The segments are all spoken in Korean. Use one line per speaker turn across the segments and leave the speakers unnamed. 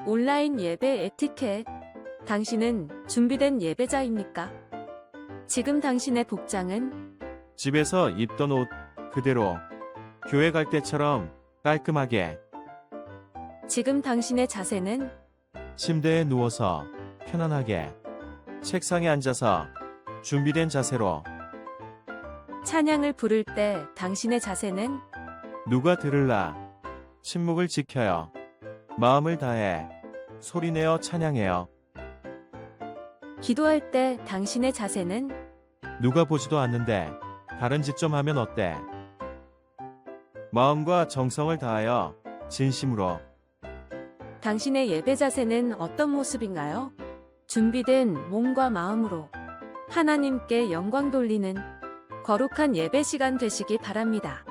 온라인 예배 에티켓. 당신은 준비된 예배자입니까? 지금 당신의 복장은?
집에서 입던 옷 그대로 교회 갈 때처럼 깔끔하게
지금 당신의 자세는?
침대에 누워서 편안하게 책상에 앉아서 준비된 자세로
찬양을 부를 때 당신의 자세는?
누가 들을라 침묵을 지켜요. 마음을 다해 소리내어 찬양해요.
기도할 때 당신의 자세는?
누가 보지도 않는데 다른 짓 좀 하면 어때? 마음과 정성을 다하여 진심으로
당신의 예배 자세는 어떤 모습인가요? 준비된 몸과 마음으로 하나님께 영광 돌리는 거룩한 예배 시간 되시기 바랍니다.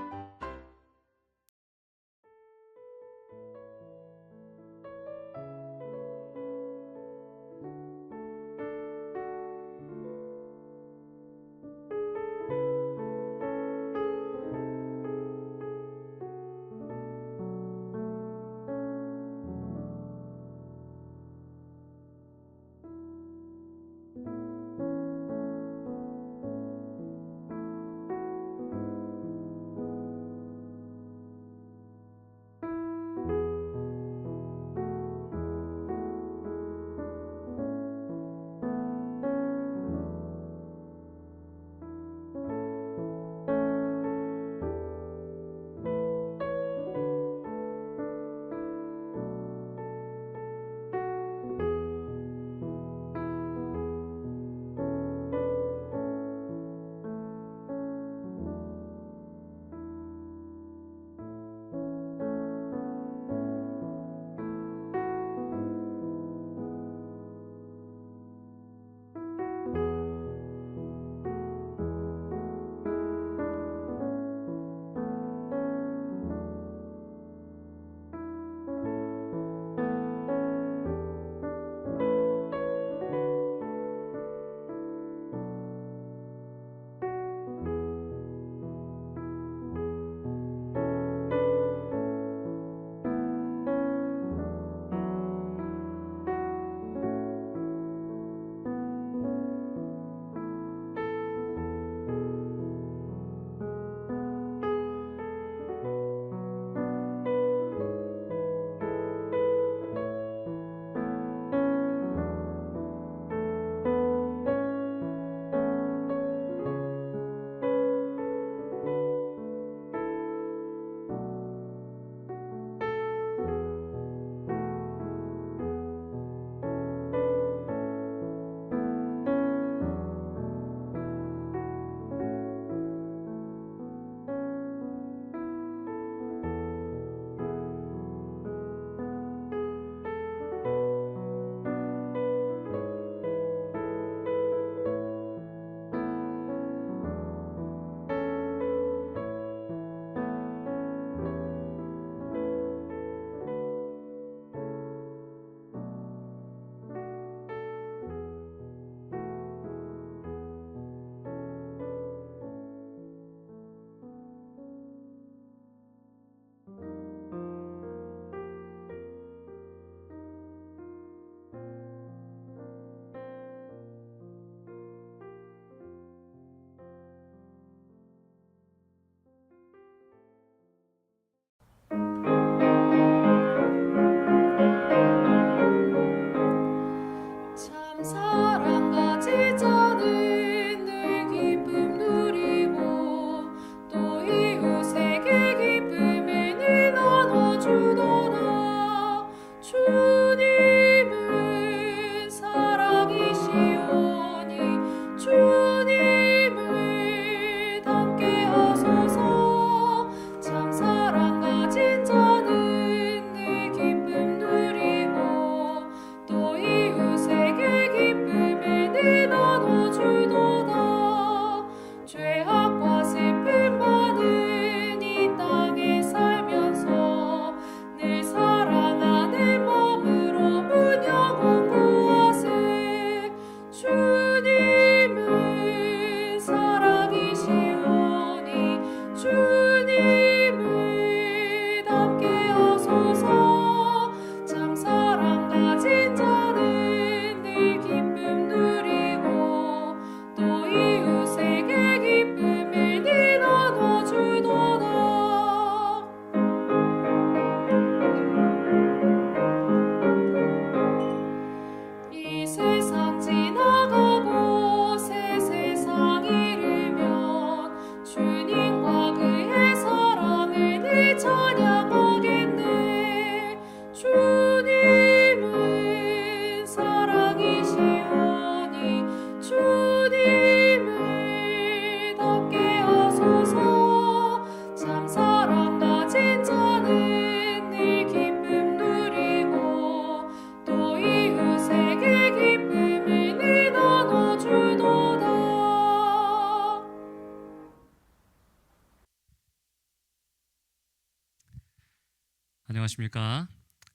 안녕하십니까?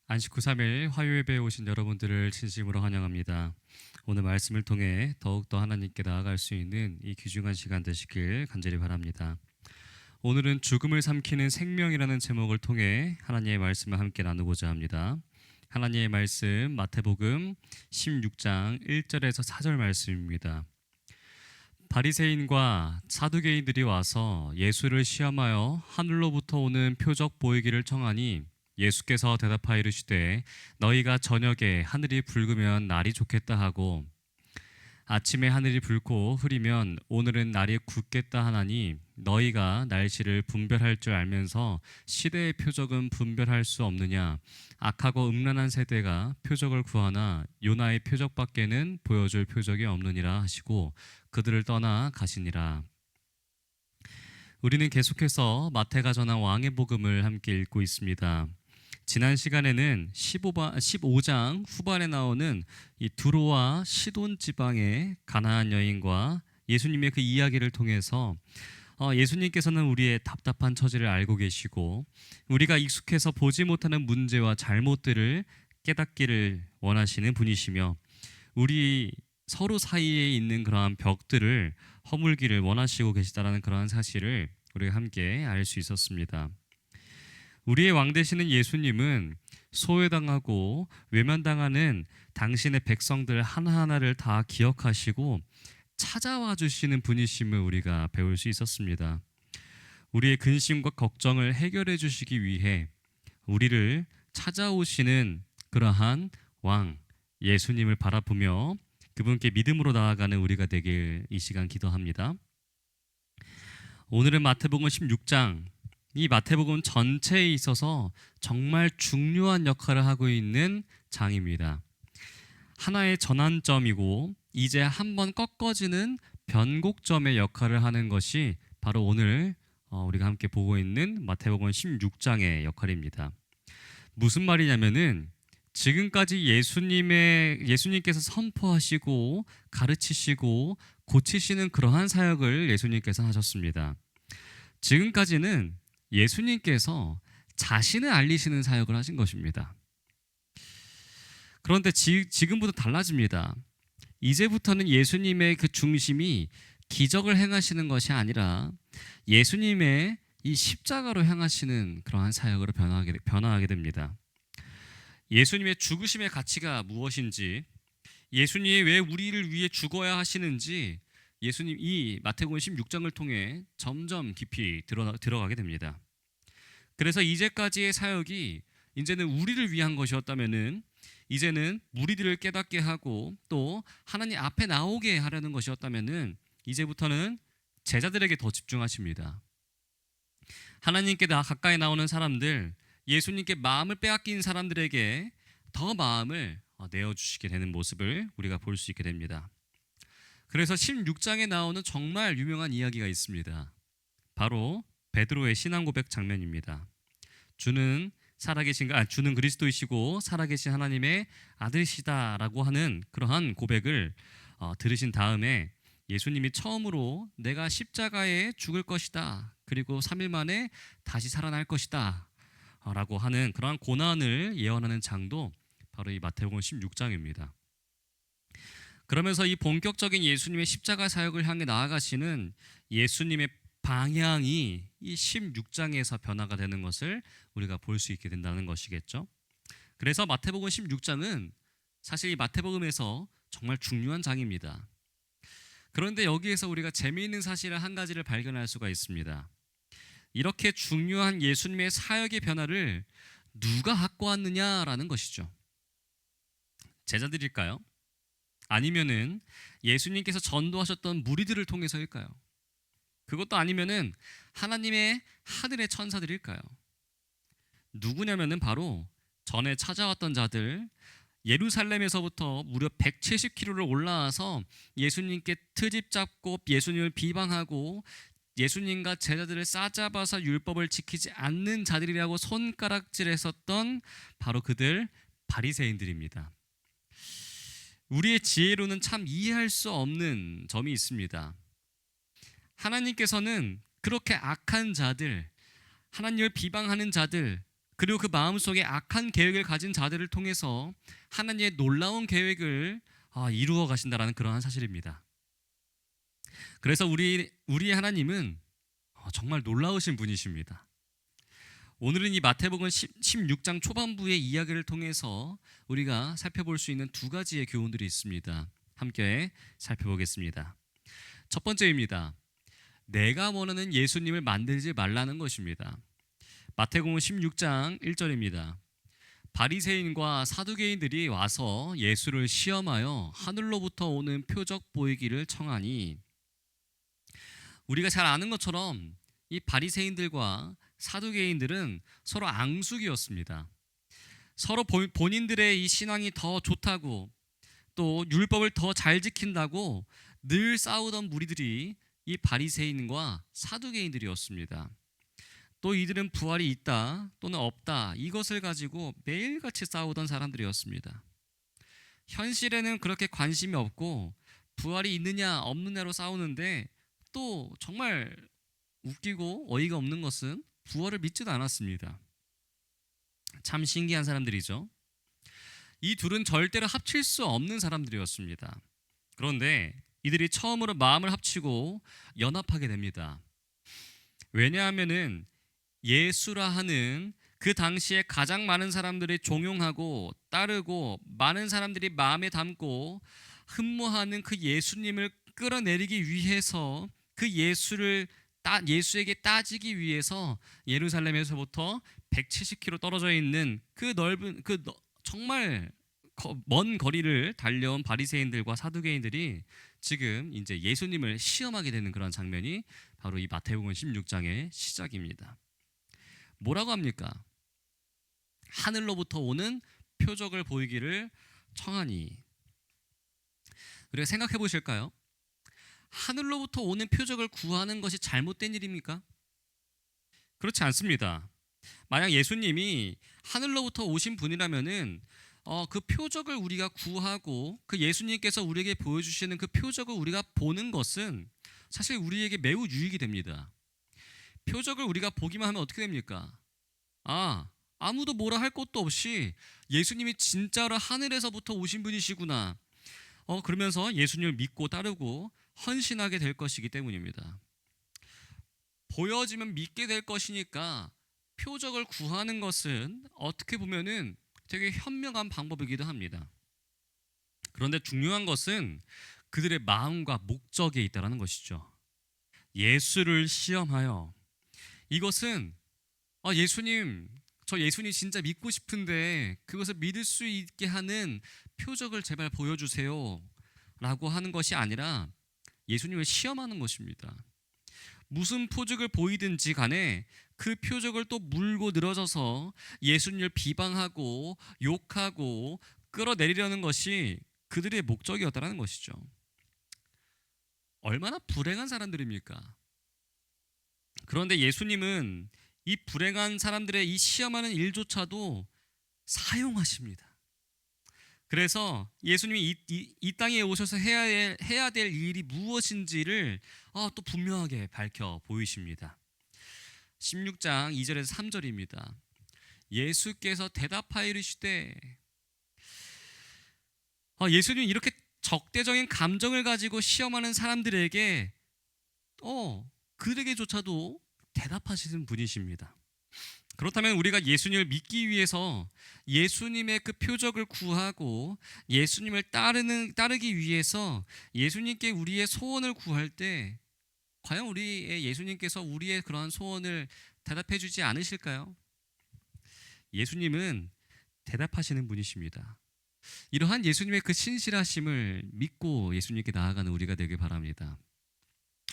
안식 후 3일 화요예배에 오신 여러분들을 진심으로 환영합니다. 오늘 말씀을 통해 더욱더 하나님께 나아갈 수 있는 이 귀중한 시간 되시길 간절히 바랍니다. 오늘은 죽음을 삼키는 생명이라는 제목을 통해 하나님의 말씀을 함께 나누고자 합니다. 하나님의 말씀 마태복음 16장 1절에서 4절 말씀입니다. 바리새인과 사두개인들이 와서 예수를 시험하여 하늘로부터 오는 표적 보이기를 청하니 예수께서 대답하여 이르시되 너희가 저녁에 하늘이 붉으면 날이 좋겠다 하고 아침에 하늘이 붉고 흐리면 오늘은 날이 굳겠다 하나니 너희가 날씨를 분별할 줄 알면서 시대의 표적은 분별할 수 없느냐. 악하고 음란한 세대가 표적을 구하나 요나의 표적밖에는 보여줄 표적이 없느니라 하시고 그들을 떠나 가시니라. 우리는 계속해서 마태가 전한 왕의 복음을 함께 읽고 있습니다. 지난 시간에는 15장 후반에 나오는 이 두로와 시돈 지방의 가나안 여인과 예수님의 그 이야기를 통해서 예수님께서는 우리의 답답한 처지를 알고 계시고 우리가 익숙해서 보지 못하는 문제와 잘못들을 깨닫기를 원하시는 분이시며 우리 서로 사이에 있는 그러한 벽들을 허물기를 원하시고 계시다라는 그러한 사실을 우리가 함께 알 수 있었습니다. 우리의 왕 되시는 예수님은 소외당하고 외면당하는 당신의 백성들 하나하나를 다 기억하시고 찾아와 주시는 분이심을 우리가 배울 수 있었습니다. 우리의 근심과 걱정을 해결해 주시기 위해 우리를 찾아오시는 그러한 왕 예수님을 바라보며 그분께 믿음으로 나아가는 우리가 되길 이 시간 기도합니다. 오늘은 마태복음 16장, 이 마태복음 전체에 있어서 정말 중요한 역할을 하고 있는 장입니다. 하나의 전환점이고 이제 한번 꺾어지는 변곡점의 역할을 하는 것이 바로 오늘 우리가 함께 보고 있는 마태복음 16장의 역할입니다. 무슨 말이냐면은 지금까지 예수님께서 선포하시고 가르치시고 고치시는 그러한 사역을 예수님께서 하셨습니다. 지금까지는 예수님께서 자신을 알리시는 사역을 하신 것입니다. 그런데 지금부터 달라집니다. 이제부터는 예수님의 그 중심이 기적을 행하시는 것이 아니라 예수님의 이 십자가로 행하시는 그러한 사역으로 변화하게 됩니다. 예수님의 죽으심의 가치가 무엇인지, 예수님이 왜 우리를 위해 죽어야 하시는지 예수님 이 마태복음 16장을 통해 점점 깊이 들어가게 됩니다. 그래서 이제까지의 사역이 이제는 우리를 위한 것이었다면은 이제는 무리들을 깨닫게 하고 또 하나님 앞에 나오게 하려는 것이었다면은 이제부터는 제자들에게 더 집중하십니다. 하나님께 가까이 나오는 사람들, 예수님께 마음을 빼앗긴 사람들에게 더 마음을 내어주시게 되는 모습을 우리가 볼 수 있게 됩니다. 그래서 16장에 나오는 정말 유명한 이야기가 있습니다. 바로 베드로의 신앙 고백 장면입니다. 주는 그리스도이시고 살아계신 하나님의 아들이시다라고 하는 그러한 고백을 들으신 다음에 예수님이 처음으로 내가 십자가에 죽을 것이다. 그리고 3일 만에 다시 살아날 것이다. 라고 하는 그러한 고난을 예언하는 장도 바로 이 마태복음 16장입니다. 그러면서 이 본격적인 예수님의 십자가 사역을 향해 나아가시는 예수님의 방향이 이 16장에서 변화가 되는 것을 우리가 볼 수 있게 된다는 것이겠죠. 그래서 마태복음 16장은 사실 이 마태복음에서 정말 중요한 장입니다. 그런데 여기에서 우리가 재미있는 사실을 한 가지를 발견할 수가 있습니다. 이렇게 중요한 예수님의 사역의 변화를 누가 갖고 왔느냐라는 것이죠. 제자들일까요? 아니면은 예수님께서 전도하셨던 무리들을 통해서일까요? 그것도 아니면은 하나님의 하늘의 천사들일까요? 누구냐면은 바로 전에 찾아왔던 자들, 예루살렘에서부터 무려 170km를 올라와서 예수님께 트집 잡고 예수님을 비방하고 예수님과 제자들을 싸잡아서 율법을 지키지 않는 자들이라고 손가락질했었던 바로 그들 바리새인들입니다. 우리의 지혜로는 참 이해할 수 없는 점이 있습니다. 하나님께서는 그렇게 악한 자들, 하나님을 비방하는 자들, 그리고 그 마음속에 악한 계획을 가진 자들을 통해서 하나님의 놀라운 계획을 이루어 가신다라는 그러한 사실입니다. 그래서 우리의 하나님은 정말 놀라우신 분이십니다. 오늘은 이 마태복음 16장 초반부의 이야기를 통해서 우리가 살펴볼 수 있는 두 가지의 교훈들이 있습니다. 함께 살펴보겠습니다. 첫 번째입니다. 내가 원하는 예수님을 만들지 말라는 것입니다. 마태복음 16장 1절입니다. 바리새인과 사두개인들이 와서 예수를 시험하여 하늘로부터 오는 표적 보이기를 청하니, 우리가 잘 아는 것처럼 이 바리새인들과 사두개인들은 서로 앙숙이었습니다. 서로 본인들의 이 신앙이 더 좋다고, 또 율법을 더 잘 지킨다고 늘 싸우던 무리들이 이 바리새인과 사두개인들이었습니다. 또 이들은 부활이 있다 또는 없다, 이것을 가지고 매일같이 싸우던 사람들이었습니다. 현실에는 그렇게 관심이 없고 부활이 있느냐 없느냐로 싸우는데, 또 정말 웃기고 어이가 없는 것은 부활을 믿지도 않았습니다. 참 신기한 사람들이죠. 이 둘은 절대로 합칠 수 없는 사람들이었습니다. 그런데 이들이 처음으로 마음을 합치고 연합하게 됩니다. 왜냐하면은 예수라 하는 그 당시에 가장 많은 사람들이 종용하고 따르고 많은 사람들이 마음에 담고 흠모하는 그 예수님을 끌어내리기 위해서, 그 예수에게 따지기 위해서 예루살렘에서부터 170km 떨어져 있는 그 넓은 정말 먼 거리를 달려온 바리새인들과 사두개인들이 지금 이제 예수님을 시험하게 되는 그런 장면이 바로 이 마태복음 16장의 시작입니다. 뭐라고 합니까? 하늘로부터 오는 표적을 보이기를 청하니. 우리가 생각해 보실까요? 하늘로부터 오는 표적을 구하는 것이 잘못된 일입니까? 그렇지 않습니다. 만약 예수님이 하늘로부터 오신 분이라면은 그 표적을 우리가 구하고 그 예수님께서 우리에게 보여주시는 그 표적을 우리가 보는 것은 사실 우리에게 매우 유익이 됩니다. 표적을 우리가 보기만 하면 어떻게 됩니까? 아무도 뭐라 할 것도 없이 예수님이 진짜로 하늘에서부터 오신 분이시구나, 그러면서 예수님을 믿고 따르고 헌신하게 될 것이기 때문입니다. 보여지면 믿게 될 것이니까 표적을 구하는 것은 어떻게 보면은 되게 현명한 방법이기도 합니다. 그런데 중요한 것은 그들의 마음과 목적에 있다는 것이죠. 예수를 시험하여, 이것은 예수님, 저 예수님 진짜 믿고 싶은데 그것을 믿을 수 있게 하는 표적을 제발 보여주세요 라고 하는 것이 아니라 예수님을 시험하는 것입니다. 무슨 표적을 보이든지 간에 그 표적을 또 물고 늘어져서 예수님을 비방하고 욕하고 끌어내리려는 것이 그들의 목적이었다는 것이죠. 얼마나 불행한 사람들입니까? 그런데 예수님은 이 불행한 사람들의 이 시험하는 일조차도 사용하십니다. 그래서 예수님이 이 땅에 오셔서 해야 될 일이 무엇인지를 또 분명하게 밝혀 보이십니다. 16장 2절에서 3절입니다. 예수께서 대답하여 이르시되, 예수님이 이렇게 적대적인 감정을 가지고 시험하는 사람들에게 그들에게조차도 대답하시는 분이십니다. 그렇다면 우리가 예수님을 믿기 위해서 예수님의 그 표적을 구하고 예수님을 따르기 위해서 예수님께 우리의 소원을 구할 때 과연 우리의 예수님께서 우리의 그러한 소원을 대답해 주지 않으실까요? 예수님은 대답하시는 분이십니다. 이러한 예수님의 그 신실하심을 믿고 예수님께 나아가는 우리가 되길 바랍니다.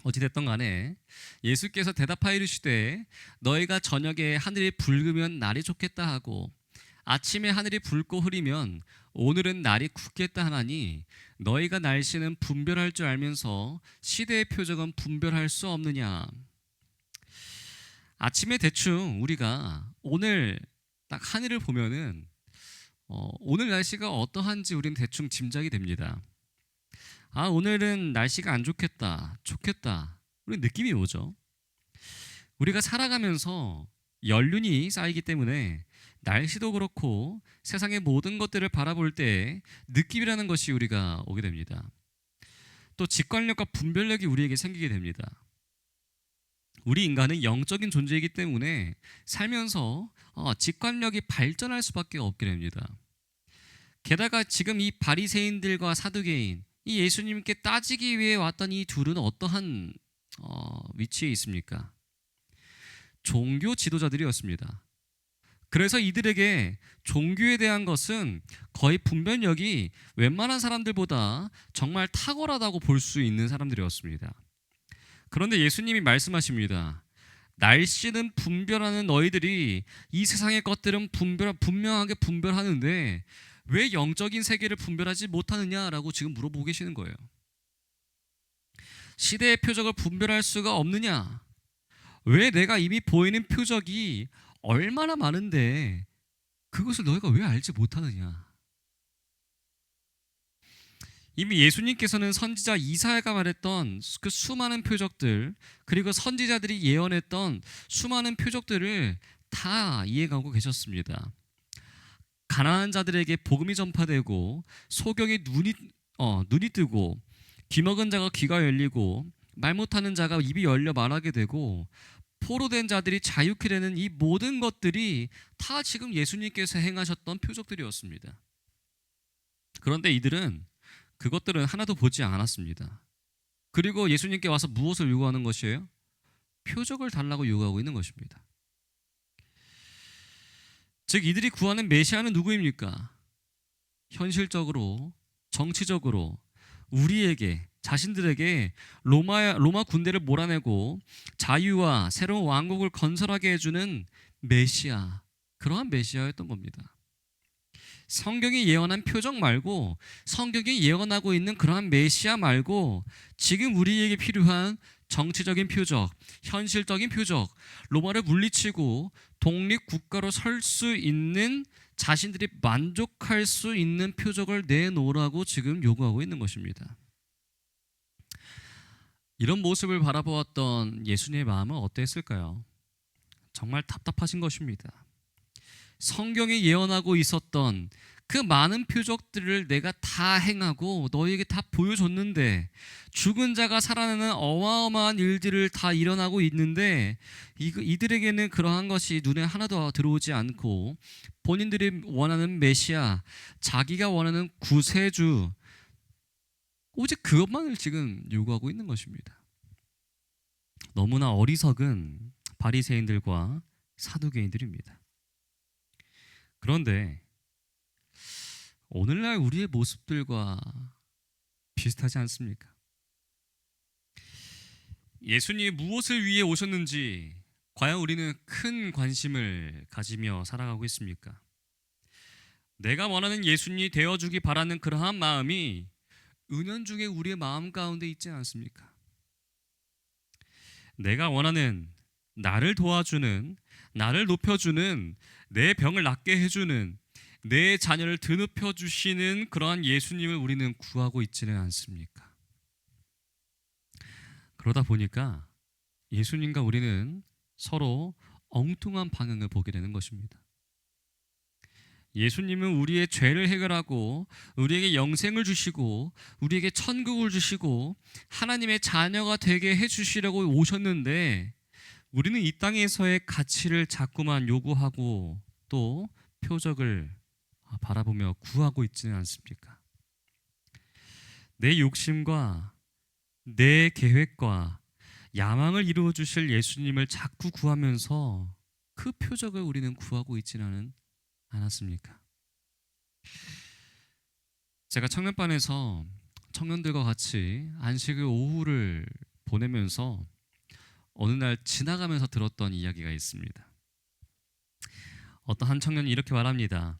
어찌됐든 간에 예수께서 대답하여 이르시되, 너희가 저녁에 하늘이 붉으면 날이 좋겠다 하고 아침에 하늘이 붉고 흐리면 오늘은 날이 굳겠다 하나니, 너희가 날씨는 분별할 줄 알면서 시대의 표적은 분별할 수 없느냐. 아침에 대충 우리가 오늘 딱 하늘을 보면은 오늘 날씨가 어떠한지 우리는 대충 짐작이 됩니다. 오늘은 날씨가 안 좋겠다, 좋겠다, 우리 느낌이 오죠. 우리가 살아가면서 연륜이 쌓이기 때문에 날씨도 그렇고 세상의 모든 것들을 바라볼 때 느낌이라는 것이 우리가 오게 됩니다. 또 직관력과 분별력이 우리에게 생기게 됩니다. 우리 인간은 영적인 존재이기 때문에 살면서 직관력이 발전할 수밖에 없게 됩니다. 게다가 지금 이 바리새인들과 사두개인, 이 예수님께 따지기 위해 왔던 이 둘은 어떠한 위치에 있습니까? 종교 지도자들이었습니다. 그래서 이들에게 종교에 대한 것은 거의 분별력이 웬만한 사람들보다 정말 탁월하다고 볼 수 있는 사람들이었습니다. 그런데 예수님이 말씀하십니다. 날씨는 분별하는 너희들이 이 세상의 것들은 분명하게 분별하는데 왜 영적인 세계를 분별하지 못하느냐라고 지금 물어보고 계시는 거예요. 시대의 표적을 분별할 수가 없느냐? 왜 내가 이미 보이는 표적이 얼마나 많은데 그것을 너희가 왜 알지 못하느냐? 이미 예수님께서는 선지자 이사야가 말했던 그 수많은 표적들, 그리고 선지자들이 예언했던 수많은 표적들을 다 이해하고 계셨습니다. 가난한 자들에게 복음이 전파되고 소경의 눈이 뜨고 귀먹은 자가 귀가 열리고 말 못하는 자가 입이 열려 말하게 되고 포로된 자들이 자유케 되는 이 모든 것들이 다 지금 예수님께서 행하셨던 표적들이었습니다. 그런데 이들은 그것들은 하나도 보지 않았습니다. 그리고 예수님께 와서 무엇을 요구하는 것이에요? 표적을 달라고 요구하고 있는 것입니다. 즉 이들이 구하는 메시아는 누구입니까? 현실적으로, 정치적으로 우리에게, 자신들에게 로마 군대를 몰아내고 자유와 새로운 왕국을 건설하게 해주는 메시아, 그러한 메시아였던 겁니다. 성경이 예언한 표적 말고, 성경이 예언하고 있는 그러한 메시아 말고, 지금 우리에게 필요한 정치적인 표적, 현실적인 표적, 로마를 물리치고 독립국가로 설 수 있는, 자신들이 만족할 수 있는 표적을 내놓으라고 지금 요구하고 있는 것입니다. 이런 모습을 바라보았던 예수님의 마음은 어땠을까요? 정말 답답하신 것입니다. 성경에 예언하고 있었던 그 많은 표적들을 내가 다 행하고 너희에게 다 보여줬는데, 죽은 자가 살아나는 어마어마한 일들을 다 일어나고 있는데 이들에게는 그러한 것이 눈에 하나도 들어오지 않고 본인들이 원하는 메시아, 자기가 원하는 구세주, 오직 그것만을 지금 요구하고 있는 것입니다. 너무나 어리석은 바리새인들과 사두개인들입니다. 그런데 오늘날 우리의 모습들과 비슷하지 않습니까? 예수님이 무엇을 위해 오셨는지 과연 우리는 큰 관심을 가지며 살아가고 있습니까? 내가 원하는 예수님이 되어주기 바라는 그러한 마음이 은연중에 우리의 마음 가운데 있지 않습니까? 내가 원하는, 나를 도와주는, 나를 높여주는, 내 병을 낫게 해주는, 내 자녀를 드높여 주시는 그러한 예수님을 우리는 구하고 있지는 않습니까? 그러다 보니까 예수님과 우리는 서로 엉뚱한 방향을 보게 되는 것입니다. 예수님은 우리의 죄를 해결하고 우리에게 영생을 주시고 우리에게 천국을 주시고 하나님의 자녀가 되게 해주시려고 오셨는데, 우리는 이 땅에서의 가치를 자꾸만 요구하고 또 표적을 바라보며 구하고 있지는 않습니까? 내 욕심과 내 계획과 야망을 이루어 주실 예수님을 자꾸 구하면서 그 표적을 우리는 구하고 있지는 않았습니까? 제가 청년반에서 청년들과 같이 안식일 오후를 보내면서 어느 날 지나가면서 들었던 이야기가 있습니다. 어떤 한 청년이 이렇게 말합니다.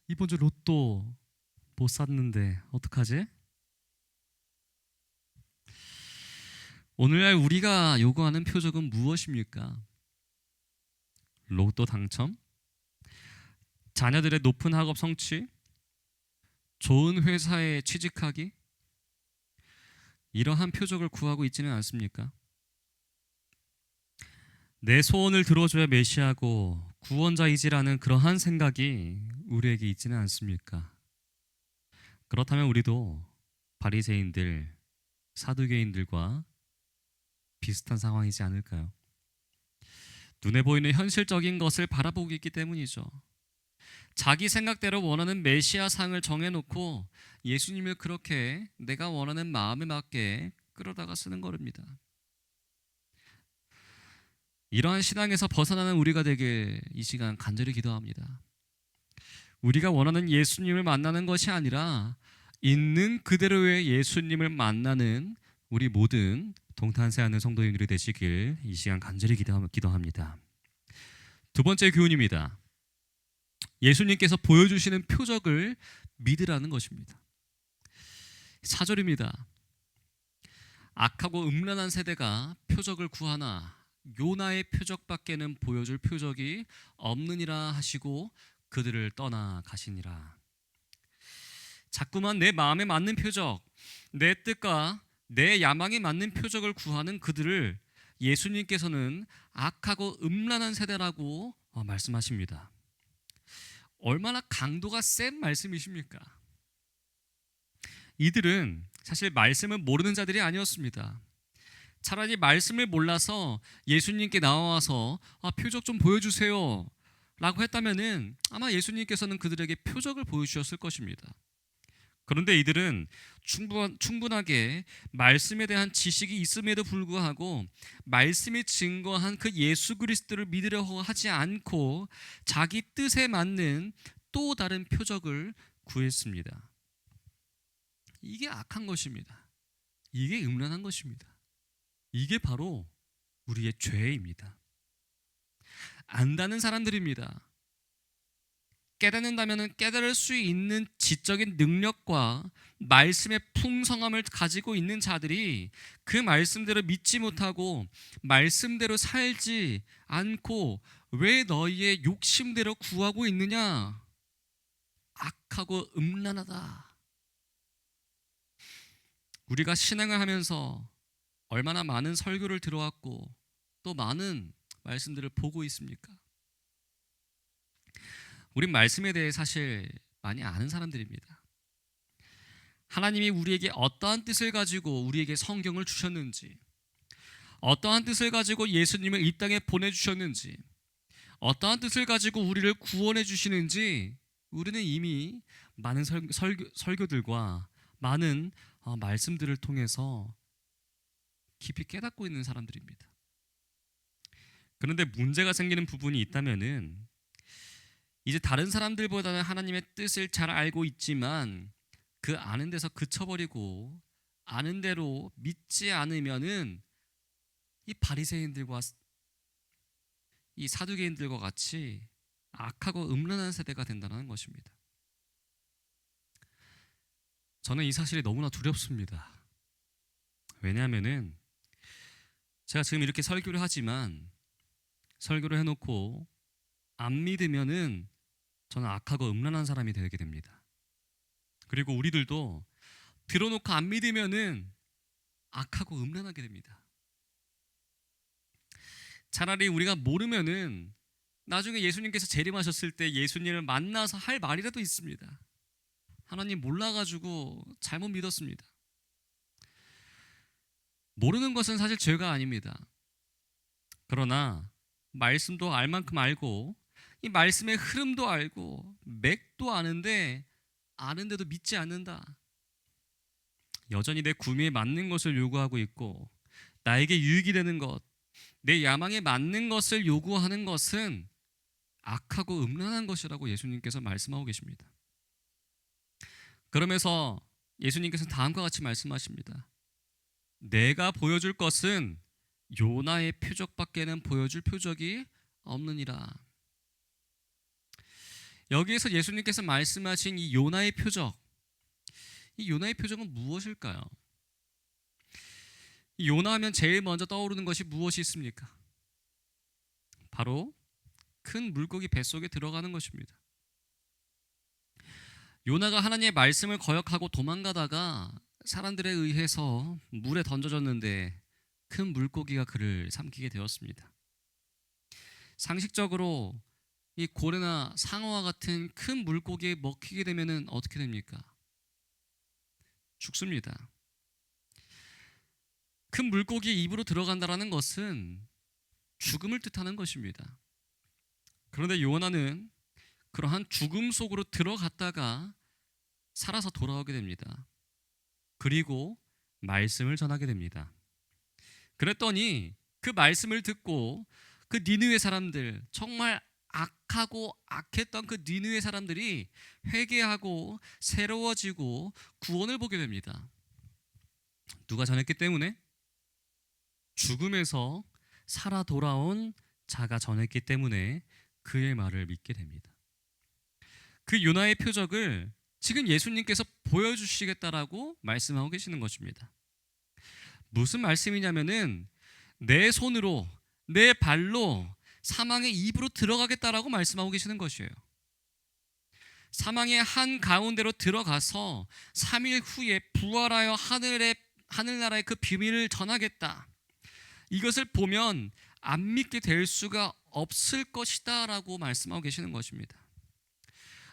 이번 주 로또 못 샀는데 어떡하지? 오늘날 우리가 요구하는 표적은 무엇입니까? 로또 당첨? 자녀들의 높은 학업 성취? 좋은 회사에 취직하기? 이러한 표적을 구하고 있지는 않습니까? 내 소원을 들어줘야 메시아고 구원자이지라는 그러한 생각이 우리에게 있지는 않습니까? 그렇다면 우리도 바리새인들, 사두개인들과 비슷한 상황이지 않을까요? 눈에 보이는 현실적인 것을 바라보고 있기 때문이죠. 자기 생각대로 원하는 메시아 상을 정해놓고 예수님을 그렇게 내가 원하는 마음에 맞게 끌어다가 쓰는 것입니다. 이러한 신앙에서 벗어나는 우리가 되길 이 시간 간절히 기도합니다. 우리가 원하는 예수님을 만나는 것이 아니라 있는 그대로의 예수님을 만나는 우리 모든 동탄세하는 성도님들이 되시길 이 시간 간절히 기도합니다. 두 번째 교훈입니다. 예수님께서 보여주시는 표적을 믿으라는 것입니다. 4절입니다. 악하고 음란한 세대가 표적을 구하나 요나의 표적밖에는 보여줄 표적이 없느니라 하시고 그들을 떠나 가시니라. 자꾸만 내 마음에 맞는 표적, 내 뜻과 내 야망에 맞는 표적을 구하는 그들을 예수님께서는 악하고 음란한 세대라고 말씀하십니다. 얼마나 강도가 센 말씀이십니까? 이들은 사실 말씀을 모르는 자들이 아니었습니다. 차라리 말씀을 몰라서 예수님께 나와서 표적 좀 보여주세요 라고 했다면은 아마 예수님께서는 그들에게 표적을 보여주셨을 것입니다. 그런데 이들은 충분하게 말씀에 대한 지식이 있음에도 불구하고 말씀이 증거한 그 예수 그리스도를 믿으려 하지 않고 자기 뜻에 맞는 또 다른 표적을 구했습니다. 이게 악한 것입니다. 이게 음란한 것입니다. 이게 바로 우리의 죄입니다. 안다는 사람들입니다. 깨닫는다면 깨달을 수 있는 지적인 능력과 말씀의 풍성함을 가지고 있는 자들이 그 말씀대로 믿지 못하고 말씀대로 살지 않고 왜 너희의 욕심대로 구하고 있느냐? 악하고 음란하다. 우리가 신앙을 하면서 얼마나 많은 설교를 들어왔고 또 많은 말씀들을 보고 있습니까? 우린 말씀에 대해 사실 많이 아는 사람들입니다. 하나님이 우리에게 어떠한 뜻을 가지고 우리에게 성경을 주셨는지, 어떠한 뜻을 가지고 예수님을 이 땅에 보내주셨는지, 어떠한 뜻을 가지고 우리를 구원해 주시는지 우리는 이미 많은 설교들과 많은 말씀들을 통해서 깊이 깨닫고 있는 사람들입니다. 그런데 문제가 생기는 부분이 있다면은 이제 다른 사람들보다는 하나님의 뜻을 잘 알고 있지만 그 아는 데서 그쳐버리고 아는 대로 믿지 않으면은 이 바리새인들과 이 사두개인들과 같이 악하고 음란한 세대가 된다는 것입니다. 저는 이 사실이 너무나 두렵습니다. 왜냐하면은 제가 지금 이렇게 설교를 하지만 설교를 해놓고 안 믿으면은 저는 악하고 음란한 사람이 되게 됩니다. 그리고 우리들도 들어놓고 안 믿으면은 악하고 음란하게 됩니다. 차라리 우리가 모르면은 나중에 예수님께서 재림하셨을 때 예수님을 만나서 할 말이라도 있습니다. 하나님 몰라가지고 잘못 믿었습니다. 모르는 것은 사실 죄가 아닙니다. 그러나 말씀도 알 만큼 알고 이 말씀의 흐름도 알고 맥도 아는데 아는데도 믿지 않는다. 여전히 내 구미에 맞는 것을 요구하고 있고 나에게 유익이 되는 것, 내 야망에 맞는 것을 요구하는 것은 악하고 음란한 것이라고 예수님께서 말씀하고 계십니다. 그러면서 예수님께서는 다음과 같이 말씀하십니다. 내가 보여줄 것은 요나의 표적밖에는 보여줄 표적이 없느니라. 여기에서 예수님께서 말씀하신 이 요나의 표적, 이 요나의 표적은 무엇일까요? 이 요나하면 제일 먼저 떠오르는 것이 무엇이 있습니까? 바로 큰 물고기 뱃속에 들어가는 것입니다. 요나가 하나님의 말씀을 거역하고 도망가다가 사람들에 의해서 물에 던져졌는데 큰 물고기가 그를 삼키게 되었습니다. 상식적으로 이 고래나 상어와 같은 큰 물고기에 먹히게 되면은 어떻게 됩니까? 죽습니다. 큰 물고기 입으로 들어간다라는 것은 죽음을 뜻하는 것입니다. 그런데 요나는 그러한 죽음 속으로 들어갔다가 살아서 돌아오게 됩니다. 그리고 말씀을 전하게 됩니다. 그랬더니 그 말씀을 듣고 그 니느웨 사람들, 정말 악하고 악했던 그 니느웨 사람들이 회개하고 새로워지고 구원을 보게 됩니다. 누가 전했기 때문에? 죽음에서 살아 돌아온 자가 전했기 때문에 그의 말을 믿게 됩니다. 그 요나의 표적을 지금 예수님께서 보여주시겠다라고 말씀하고 계시는 것입니다. 무슨 말씀이냐면은 내 손으로 내 발로 사망의 입으로 들어가겠다라고 말씀하고 계시는 것이에요. 사망의 한 가운데로 들어가서 3일 후에 부활하여 하늘나라의 그 비밀을 전하겠다. 이것을 보면 안 믿게 될 수가 없을 것이다 라고 말씀하고 계시는 것입니다.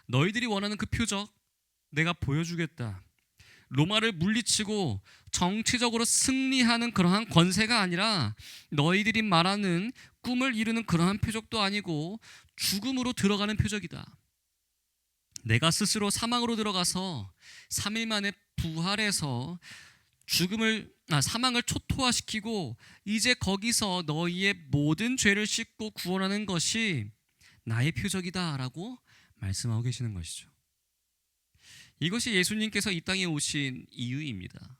너희들이 원하는 그 표적 내가 보여주겠다. 로마를 물리치고 정치적으로 승리하는 그러한 권세가 아니라 너희들이 말하는 꿈을 이루는 그러한 표적도 아니고 죽음으로 들어가는 표적이다. 내가 스스로 사망으로 들어가서 3일 만에 부활해서 사망을 초토화시키고 이제 거기서 너희의 모든 죄를 씻고 구원하는 것이 나의 표적이다 라고 말씀하고 계시는 것이죠. 이것이 예수님께서 이 땅에 오신 이유입니다.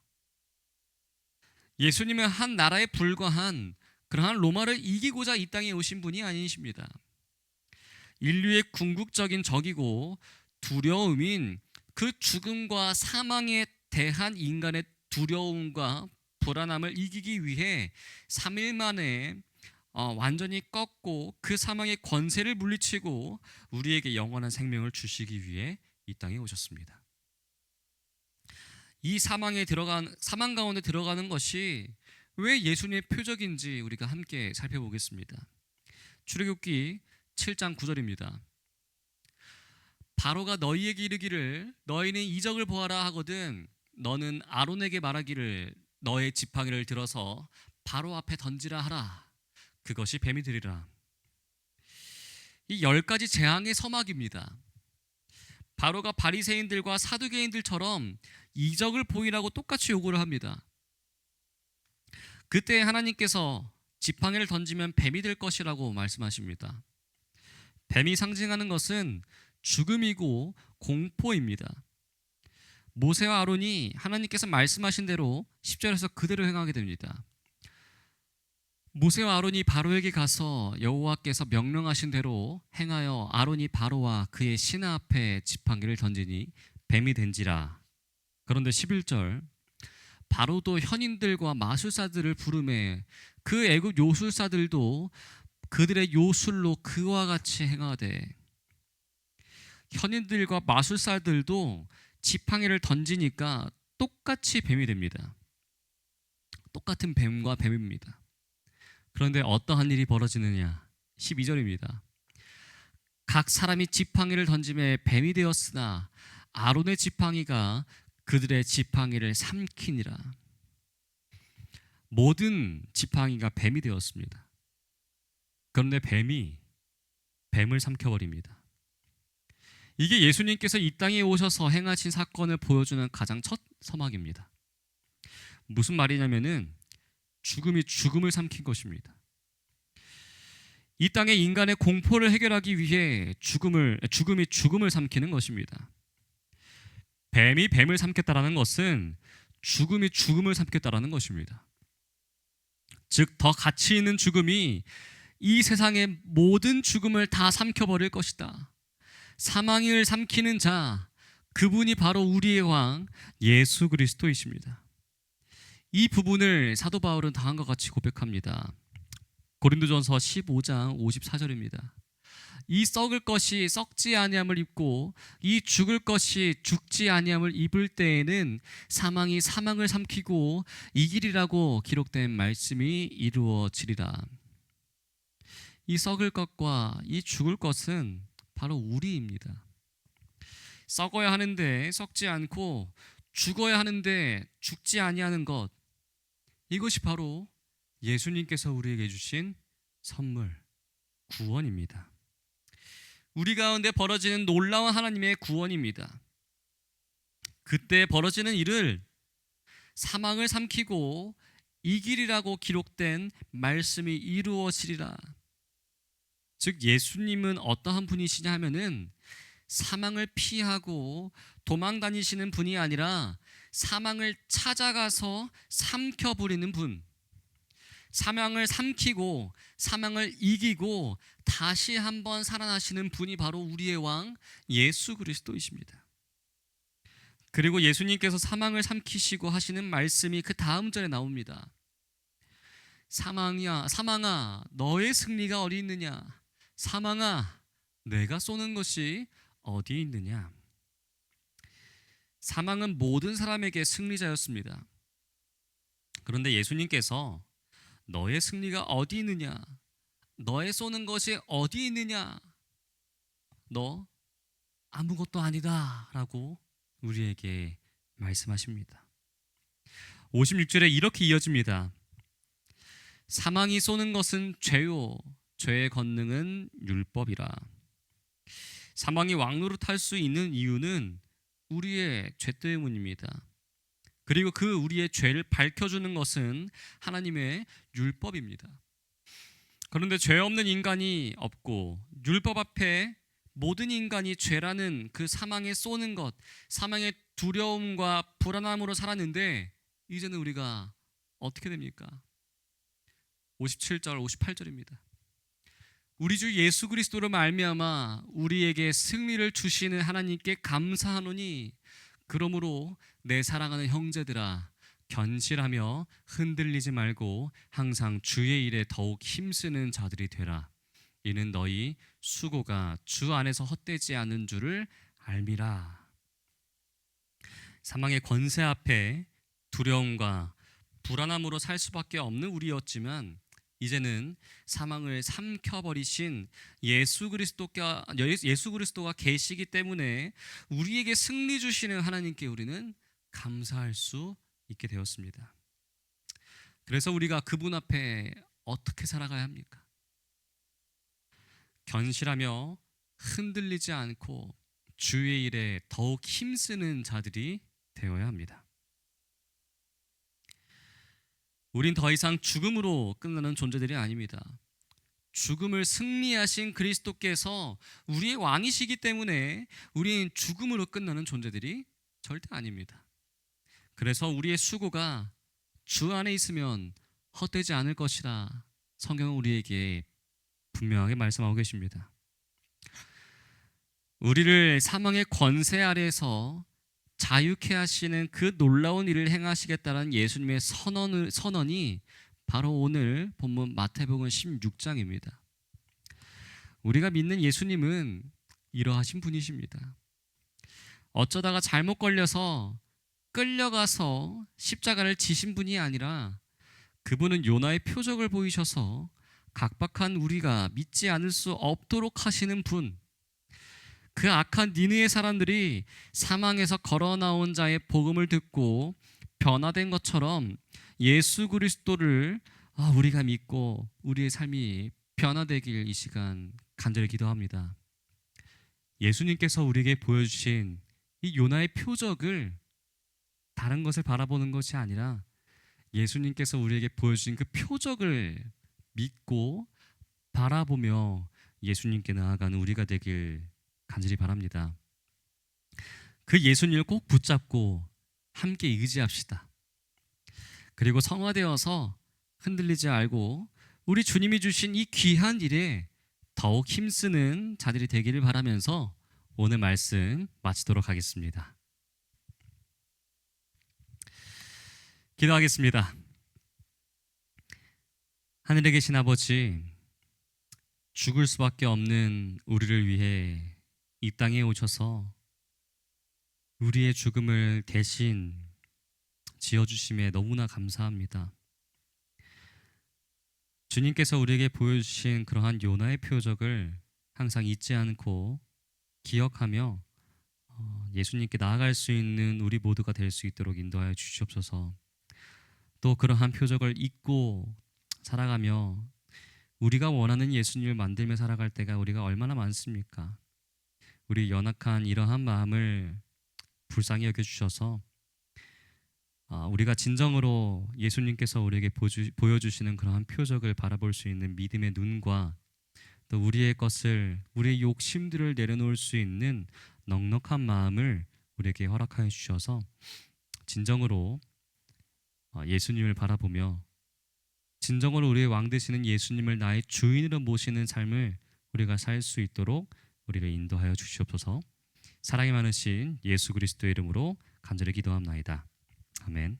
예수님은 한 나라에 불과한 그러한 로마를 이기고자 이 땅에 오신 분이 아니십니다. 인류의 궁극적인 적이고 두려움인 그 죽음과 사망에 대한 인간의 두려움과 불안함을 이기기 위해 3일 만에 완전히 꺾고 그 사망의 권세를 물리치고 우리에게 영원한 생명을 주시기 위해 이 땅에 오셨습니다. 이 사망 가운데 들어가는 것이 왜 예수님의 표적인지 우리가 함께 살펴보겠습니다. 출애굽기 7장 9절입니다. 바로가 너희에게 이르기를 너희는 이적을 보아라 하거든 너는 아론에게 말하기를 너의 지팡이를 들어서 바로 앞에 던지라 하라. 그것이 뱀이 되리라. 이 10가지 재앙의 서막입니다. 바로가 바리새인들과 사두개인들처럼 이적을 보이라고 똑같이 요구를 합니다. 그때 하나님께서 지팡이를 던지면 뱀이 될 것이라고 말씀하십니다. 뱀이 상징하는 것은 죽음이고 공포입니다. 모세와 아론이 하나님께서 말씀하신 대로 10절에서 그대로 행하게 됩니다. 모세와 아론이 바로에게 가서 여호와께서 명령하신 대로 행하여 아론이 바로와 그의 신하 앞에 지팡이를 던지니 뱀이 된지라. 그런데 11절 바로도 현인들과 마술사들을 부르매 그 애굽 요술사들도 그들의 요술로 그와 같이 행하되 현인들과 마술사들도 지팡이를 던지니까 똑같이 뱀이 됩니다. 똑같은 뱀과 뱀입니다. 그런데 어떠한 일이 벌어지느냐? 12절입니다. 각 사람이 지팡이를 던짐에 뱀이 되었으나 아론의 지팡이가 그들의 지팡이를 삼키니라. 모든 지팡이가 뱀이 되었습니다. 그런데 뱀이 뱀을 삼켜버립니다. 이게 예수님께서 이 땅에 오셔서 행하신 사건을 보여주는 가장 첫 서막입니다. 무슨 말이냐면은 죽음이 죽음을 삼킨 것입니다. 이 땅의 인간의 공포를 해결하기 위해 죽음이 죽음을 삼키는 것입니다. 뱀이 뱀을 삼켰다라는 것은 죽음이 죽음을 삼켰다라는 것입니다. 즉, 더 가치 있는 죽음이 이 세상의 모든 죽음을 다 삼켜버릴 것이다. 사망을 삼키는 자, 그분이 바로 우리의 왕 예수 그리스도이십니다. 이 부분을 사도 바울은 다음과 같이 고백합니다. 고린도전서 15장 54절입니다. 이 썩을 것이 썩지 아니함을 입고 이 죽을 것이 죽지 아니함을 입을 때에는 사망이 사망을 삼키고 이기리라고 기록된 말씀이 이루어지리라. 이 썩을 것과 이 죽을 것은 바로 우리입니다. 썩어야 하는데 썩지 않고 죽어야 하는데 죽지 아니하는 것, 이것이 바로 예수님께서 우리에게 주신 선물, 구원입니다. 우리 가운데 벌어지는 놀라운 하나님의 구원입니다. 그때 벌어지는 일을 사망을 삼키고 이기리라고 기록된 말씀이 이루어지리라. 즉 예수님은 어떠한 분이시냐 하면은 사망을 피하고 도망 다니시는 분이 아니라 사망을 찾아가서 삼켜버리는 분, 사망을 삼키고 사망을 이기고 다시 한번 살아나시는 분이 바로 우리의 왕 예수 그리스도이십니다. 그리고 예수님께서 사망을 삼키시고 하시는 말씀이 그 다음 절에 나옵니다. 사망아 너의 승리가 어디 있느냐? 사망아 내가 쏘는 것이 어디 있느냐? 사망은 모든 사람에게 승리자였습니다. 그런데 예수님께서 너의 승리가 어디 있느냐? 너의 쏘는 것이 어디 있느냐? 너 아무것도 아니다 라고 우리에게 말씀하십니다. 56절에 이렇게 이어집니다. 사망이 쏘는 것은 죄요 죄의 권능은 율법이라. 사망이 왕노릇할 수 있는 이유는 우리의 죄 때문입니다. 그리고 그 우리의 죄를 밝혀주는 것은 하나님의 율법입니다. 그런데 죄 없는 인간이 없고 율법 앞에 모든 인간이 죄라는 그 사망에 쏘는 것, 사망의 두려움과 불안함으로 살았는데 이제는 우리가 어떻게 됩니까? 57절, 58절입니다. 우리 주 예수 그리스도로 말미암아 우리에게 승리를 주시는 하나님께 감사하노니 그러므로 내 사랑하는 형제들아 견실하며 흔들리지 말고 항상 주의 일에 더욱 힘쓰는 자들이 되라. 이는 너희 수고가 주 안에서 헛되지 않은 줄을 알미라. 사망의 권세 앞에 두려움과 불안함으로 살 수밖에 없는 우리였지만 이제는 사망을 삼켜버리신 예수 그리스도가 계시기 때문에 우리에게 승리 주시는 하나님께 우리는 감사할 수 있게 되었습니다. 그래서 우리가 그분 앞에 어떻게 살아가야 합니까? 견실하며 흔들리지 않고 주의 일에 더욱 힘쓰는 자들이 되어야 합니다. 우린 더 이상 죽음으로 끝나는 존재들이 아닙니다. 죽음을 승리하신 그리스도께서 우리의 왕이시기 때문에 우리는 죽음으로 끝나는 존재들이 절대 아닙니다. 그래서 우리의 수고가 주 안에 있으면 헛되지 않을 것이라 성경은 우리에게 분명하게 말씀하고 계십니다. 우리를 사망의 권세 아래에서 자유케 하시는 그 놀라운 일을 행하시겠다는 예수님의 선언이 바로 오늘 본문 마태복음 16장입니다. 우리가 믿는 예수님은 이러하신 분이십니다. 어쩌다가 잘못 걸려서 끌려가서 십자가를 지신 분이 아니라 그분은 요나의 표적을 보이셔서 각박한 우리가 믿지 않을 수 없도록 하시는 분, 그 악한 니느의 사람들이 사망에서 걸어 나온 자의 복음을 듣고 변화된 것처럼 예수 그리스도를 우리가 믿고 우리의 삶이 변화되길 이 시간 간절히 기도합니다. 예수님께서 우리에게 보여주신 이 요나의 표적을 다른 것을 바라보는 것이 아니라 예수님께서 우리에게 보여주신 그 표적을 믿고 바라보며 예수님께 나아가는 우리가 되길 간절히 바랍니다. 그 예수님을 꼭 붙잡고 함께 의지합시다. 그리고 성화되어서 흔들리지 말고 우리 주님이 주신 이 귀한 일에 더욱 힘쓰는 자들이 되기를 바라면서 오늘 말씀 마치도록 하겠습니다. 기도하겠습니다. 하늘에 계신 아버지, 죽을 수밖에 없는 우리를 위해 이 땅에 오셔서 우리의 죽음을 대신 지어주심에 너무나 감사합니다. 주님께서 우리에게 보여주신 그러한 요나의 표적을 항상 잊지 않고 기억하며 예수님께 나아갈 수 있는 우리 모두가 될 수 있도록 인도하여 주시옵소서. 또 그러한 표적을 잊고 살아가며 우리가 원하는 예수님을 만들며 살아갈 때가 우리가 얼마나 많습니까? 우리 연약한 이러한 마음을 불쌍히 여겨주셔서 우리가 진정으로 예수님께서 우리에게 보여주시는 그러한 표적을 바라볼 수 있는 믿음의 눈과 또 우리의 것을, 우리의 욕심들을 내려놓을 수 있는 넉넉한 마음을 우리에게 허락하여 주셔서 진정으로 예수님을 바라보며 진정으로 우리의 왕 되시는 예수님을 나의 주인으로 모시는 삶을 우리가 살 수 있도록 우리를 인도하여 주시옵소서. 사랑이 많으신 예수 그리스도의 이름으로 간절히 기도합나이다. 아멘.